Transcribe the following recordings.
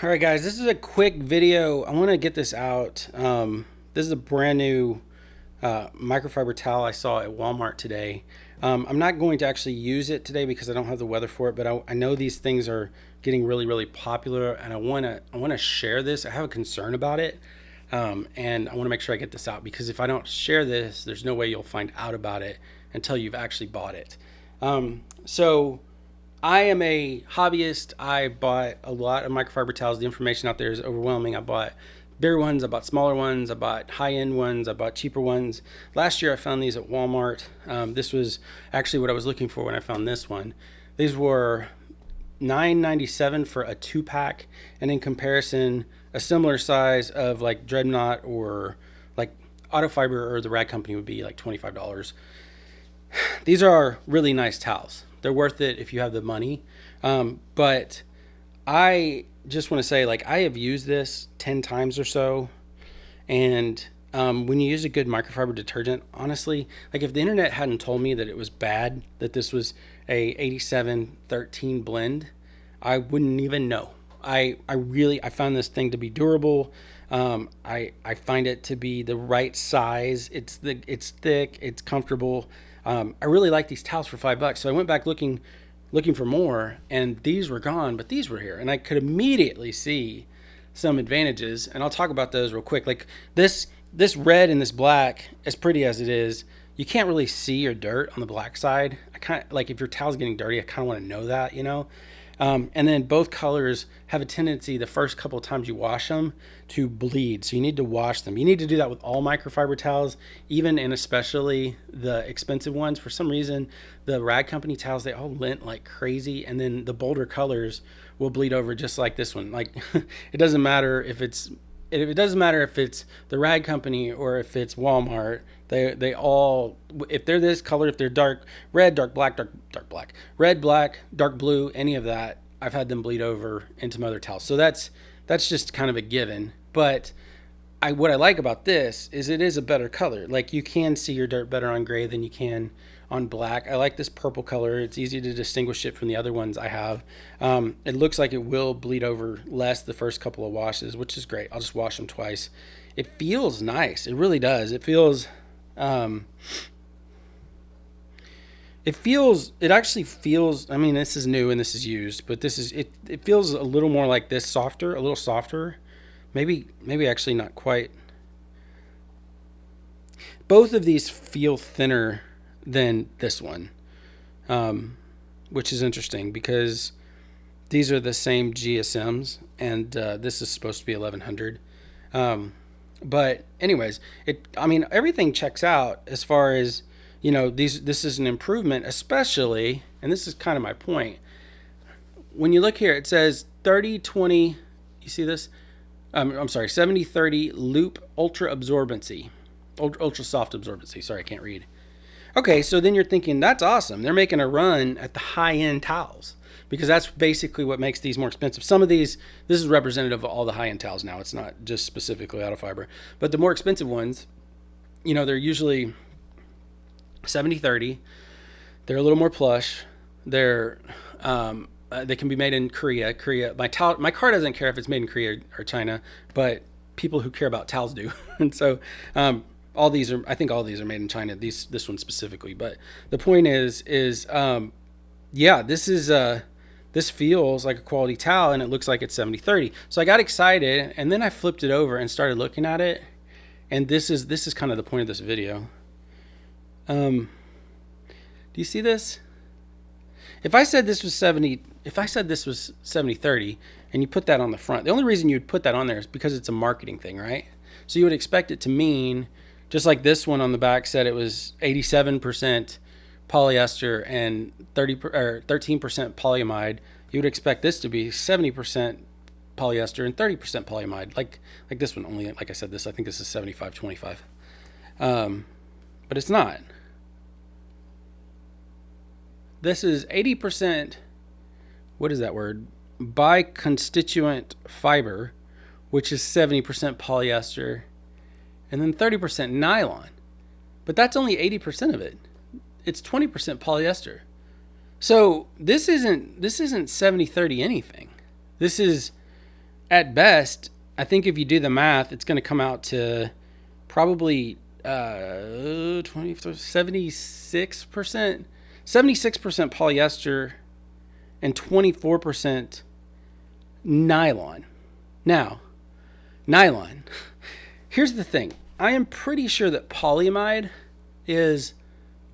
All right, guys, this is a quick video. I want to get this out. This is a brand new microfiber towel I saw at Walmart today. I'm not going to actually use it today because I don't have the weather for it, but I know these things are getting really, really popular, and I want to share this. I have a concern about it, and I want to make sure I get this out because if I don't share this, there's no way you'll find out about it until you've actually bought it. So I am a hobbyist. I bought a lot of microfiber towels. The information out there is overwhelming. I bought bigger ones, I bought smaller ones, I bought high-end ones, I bought cheaper ones. Last year I found these at Walmart. This was actually what I was looking for when I found this one. These were $9.97 for a 2-pack, and in comparison, a similar size of like Dreadnought or like Autofiber or the Rag Company would be like $25. These are really nice towels. They're worth it if you have the money. But I just want to say, like, I have used this 10 times or so. And when you use a good microfiber detergent, honestly, like if the internet hadn't told me that it was bad, that this was a 87-13 blend, I wouldn't even know. I found this thing to be durable. I find it to be the right size. It's thick, it's comfortable. I really like these towels for $5. So I went back looking for more, and these were gone, but these were here, and I could immediately see some advantages, and I'll talk about those real quick. Like this red and this black, as pretty as it is, you can't really see your dirt on the black side. I kind of like if your towel's getting dirty, I kind of want to know that, you know. And then both colors have a tendency the first couple of times you wash them to bleed. So you need to wash them. You need to do that with all microfiber towels, even and especially the expensive ones. For some reason, the Rag Company towels, they all lint like crazy. And then the bolder colors will bleed over just like this one. Like it doesn't matter if it's the Rag Company or if it's Walmart, they all, if they're this color, if they're dark red, dark black, dark black, red, black, dark blue, any of that, I've had them bleed over into my other towels. So that's just kind of a given. But what I like about this is it is a better color. Like you can see your dirt better on gray than you can on black. I like this purple color. It's easy to distinguish it from the other ones I have. It looks like it will bleed over less the first couple of washes, which is great. I'll just wash them twice. It feels nice. It really does. It actually feels, I mean, this is new and this is used, but it feels a little more like this, softer, a little softer. Maybe actually not quite. Both of these feel thinner than this one, which is interesting because these are the same GSMs, and this is supposed to be 1100. But anyways, everything checks out as far as, you know, this is an improvement, especially, and this is kind of my point. When you look here, it says 30-20, you see this? I'm sorry, 70-30 loop ultra absorbency, ultra soft absorbency. Sorry, I can't read. Okay, so then you're thinking, that's awesome. They're making a run at the high-end towels because that's basically what makes these more expensive. Some of these, this is representative of all the high-end towels now. It's not just specifically Autofiber. But the more expensive ones, you know, they're usually 70-30. They're a little more plush. They can be made in Korea. My car doesn't care if it's made in Korea or China, but people who care about towels do. And so all these are made in China. This one specifically. But the point is this feels like a quality towel, and it looks like it's 70-30. So I got excited, and then I flipped it over and started looking at it. And this is kind of the point of this video. Do you see this? If I said this was 70-30 and you put that on the front, the only reason you would put that on there is because it's a marketing thing, right? So you would expect it to mean, just like this one on the back said it was 87% polyester and 13% polyamide, you would expect this to be 70% polyester and 30% polyamide. Like this one only, like I said, I think this is 75-25. But it's not. This is 80%, what is that word? Biconstituent fiber, which is 70% polyester, and then 30% nylon. But that's only 80% of it. It's 20% polyester. So this isn't 70-30 anything. This is at best, I think if you do the math, it's going to come out to probably 76% polyester and 24% nylon. Now, nylon. Here's the thing. I am pretty sure that polyamide is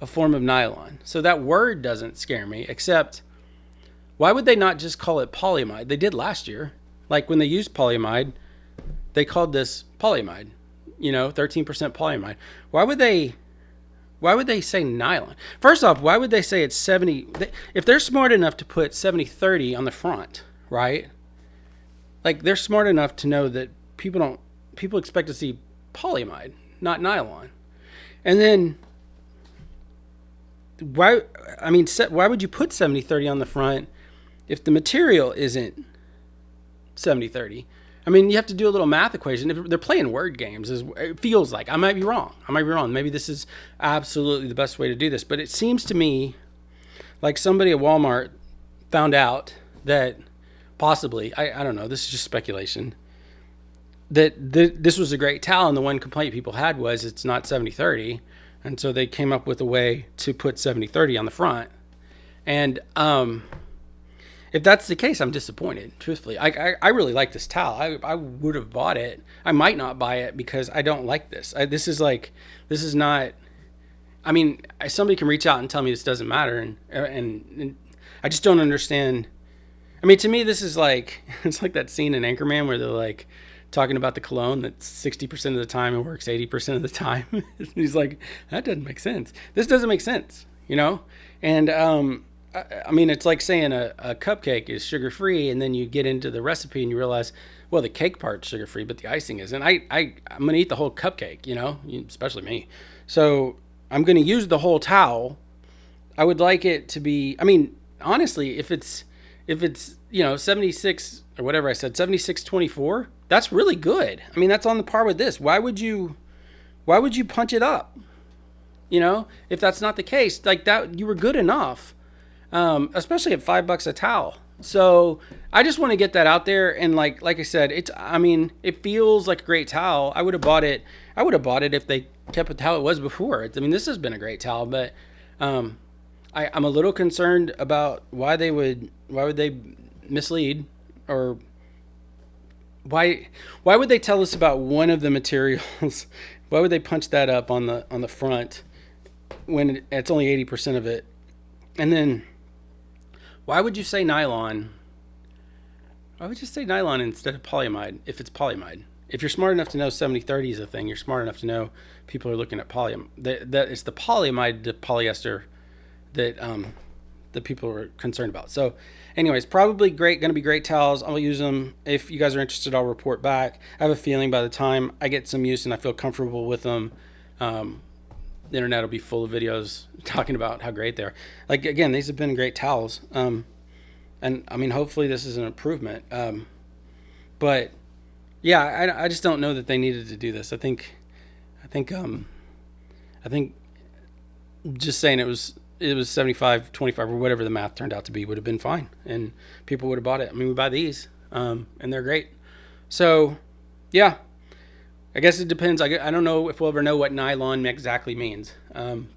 a form of nylon. So that word doesn't scare me, except why would they not just call it polyamide? They did last year. Like when they used polyamide, they called this polyamide, 13% polyamide. Why would they say nylon? First off, why would they say it's 70? If they're smart enough to put 70-30 on the front, right? Like they're smart enough to know that people expect to see polyamide, not nylon. And then why would you put 70-30 on the front if the material isn't 70-30? I mean, you have to do a little math equation. If they're playing word games, it feels like. I might be wrong. Maybe this is absolutely the best way to do this. But it seems to me like somebody at Walmart found out that possibly, I don't know, this is just speculation, that this was a great towel, and the one complaint people had was it's not 70-30. And so they came up with a way to put 70-30 on the front. And if that's the case, I'm disappointed, truthfully. I really like this towel. I would have bought it. I might not buy it because I don't like this. This is not, I mean, somebody can reach out and tell me this doesn't matter. And I just don't understand. I mean, to me, this is like, it's like that scene in Anchorman where they're like talking about the cologne that's 60% of the time and works 80% of the time. He's like, that doesn't make sense. This doesn't make sense, And, I mean, it's like saying a cupcake is sugar-free, and then you get into the recipe and you realize, well, the cake part's sugar-free, but the icing isn't. I'm going to eat the whole cupcake, especially me. So I'm going to use the whole towel. I would like it to be, I mean, honestly, if it's 76 or whatever I said, 76-24, that's really good. I mean, that's on the par with this. Why would you punch it up? If that's not the case, like that, you were good enough. Especially at $5 a towel. So I just want to get that out there. And like I said, it feels like a great towel. I would have bought it if they kept it how it was before. I mean, this has been a great towel, but, I'm a little concerned about why would they mislead, or why would they tell us about one of the materials? Why would they punch that up on the front when it's only 80% of it? And then, why would you say nylon? Why would you say nylon instead of polyamide if it's polyamide? If you're smart enough to know 70-30 is a thing, you're smart enough to know people are looking at that it's the polyamide, the polyester that people are concerned about. So anyways, probably going to be great towels. I'll use them. If you guys are interested, I'll report back. I have a feeling by the time I get some use and I feel comfortable with them, the internet will be full of videos talking about how great they are. Like, again, these have been great towels. And I mean, hopefully this is an improvement. But yeah, I just don't know that they needed to do this. I think just saying it was 75-25 or whatever the math turned out to be would have been fine, and people would have bought it. I mean, we buy these, and they're great. So yeah, I guess it depends. I don't know if we'll ever know what nylon exactly means.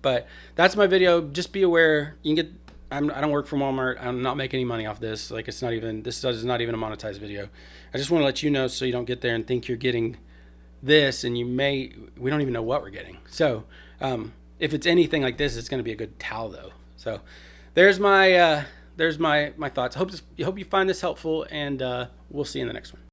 But that's my video. Just be aware. You can get. I don't work for Walmart. I'm not making any money off this. Like, this is not even a monetized video. I just want to let you know so you don't get there and think you're getting this, and we don't even know what we're getting. So if it's anything like this, it's going to be a good towel though. So there's my thoughts. I hope you find this helpful, and we'll see you in the next one.